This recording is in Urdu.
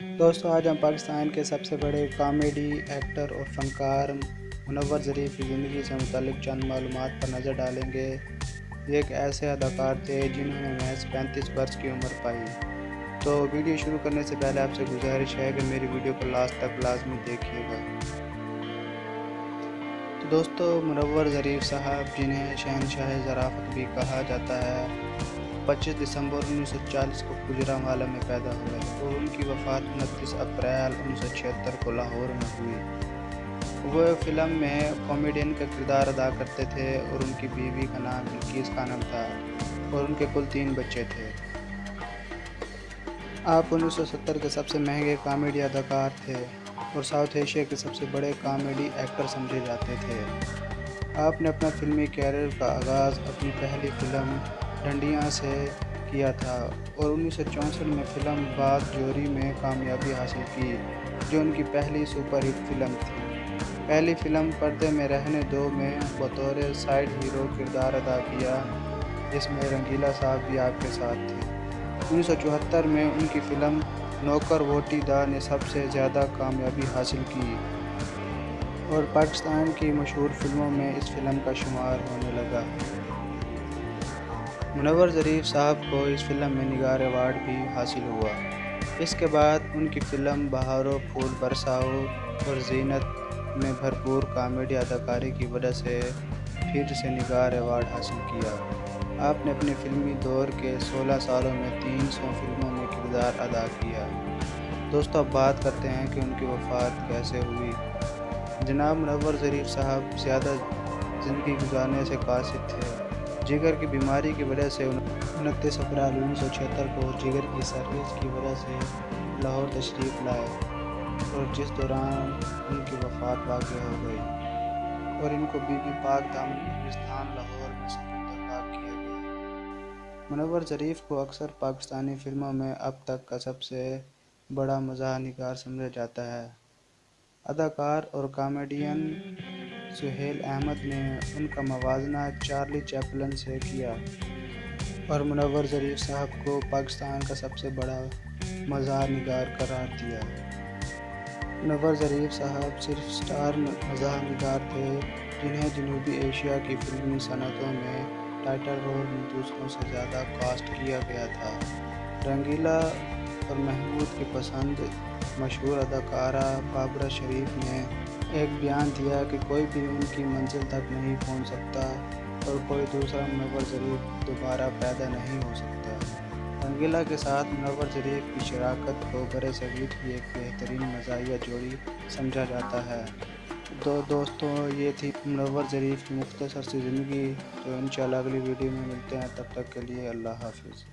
دوستو آج ہم پاکستان کے سب سے بڑے کامیڈی ایکٹر اور فنکار منور ظریف کی زندگی سے متعلق چند معلومات پر نظر ڈالیں گے۔ یہ ایک ایسے اداکار تھے جنہوں نے محض 35 برس کی عمر پائی۔ تو ویڈیو شروع کرنے سے پہلے آپ سے گزارش ہے کہ میری ویڈیو کو لاسٹ تک لازمی دیکھیے گا۔ تو دوستو منور ظریف صاحب، جنہیں شہنشاہ ظرافت بھی کہا جاتا ہے، 25 دسمبر 1940 کو گوجرانوالہ میں پیدا ہوئے اور ان کی وفات 29 اپریل 1976 کو لاہور میں ہوئی۔ وہ فلم میں کامیڈین کا کردار ادا کرتے تھے اور ان کی بیوی کا نام بلقیس خانم تھا اور ان کے کل 3 بچے تھے۔ آپ 1970 کے سب سے مہنگے کامیڈی اداکار تھے اور ساؤتھ ایشیا کے سب سے بڑے کامیڈی ایکٹر سمجھے جاتے تھے۔ آپ نے اپنا فلمی کیریئر کا آغاز اپنی پہلی فلم ڈنڈیاں سے کیا تھا اور 1964 میں فلم باغ جوری میں کامیابی حاصل کی، جو ان کی پہلی سپر ہٹ فلم تھی۔ پہلی فلم پردے میں رہنے دو میں بطور سائیڈ ہیرو کردار ادا کیا، جس میں رنگیلا صاحب بھی آپ کے ساتھ تھے۔ 1974 میں ان کی فلم نوکر ووٹی دا نے سب سے زیادہ کامیابی حاصل کی اور پاکستان کی مشہور فلموں میں اس فلم کا شمار ہونے لگا۔ منور ظریف صاحب کو اس فلم میں نگار ایوارڈ بھی حاصل ہوا۔ اس کے بعد ان کی فلم بہارو پھول برساؤ اور زینت میں بھرپور کامیڈی اداکاری کی وجہ سے پھر سے نگار ایوارڈ حاصل کیا۔ آپ نے اپنے فلمی دور کے 16 سالوں میں 300 فلموں میں کردار ادا کیا۔ دوستو اب بات کرتے ہیں کہ ان کی وفات کیسے ہوئی۔ جناب منور ظریف صاحب زیادہ زندگی گزارنے سے قاصر تھے۔ جگر کی بیماری کی وجہ سے 29 اپریل 1976 کو جگر کی سرطان کی وجہ سے لاہور تشریف لائے اور جس دوران ان کی وفات واقع ہو گئی اور ان کو بی بی پاک دامن قبرستان لاہور میں سپرد خاک کیا گیا۔ منور ظریف کو اکثر پاکستانی فلموں میں اب تک کا سب سے بڑا مزاح نگار سمجھا جاتا ہے۔ اداکار اور کامیڈین سہیل احمد نے ان کا موازنہ چارلی چیپلن سے کیا اور منور ظریف صاحب کو پاکستان کا سب سے بڑا مزاح نگار قرار دیا۔ منور ظریف صاحب صرف سٹار مزاح نگار تھے جنہیں جنوبی ایشیا کی فلمی صنعتوں میں ٹائٹل رول میں دوسروں سے زیادہ کاسٹ کیا گیا تھا۔ رنگیلا اور محمود کی پسند مشہور اداکارہ بابرہ شریف نے ایک بیان دیا کہ کوئی بھی ان کی منزل تک نہیں پہنچ سکتا اور کوئی دوسرا منور ظریف دوبارہ پیدا نہیں ہو سکتا۔ رنگیلا کے ساتھ منور ظریف کی شراکت کو برصغیر کی ایک بہترین مزاحیہ جوڑی سمجھا جاتا ہے۔ دوستوں یہ تھی منور ظریف کی مختصر سی زندگی۔ تو انشاءاللہ اگلی ویڈیو میں ملتے ہیں، تب تک کے لیے اللہ حافظ۔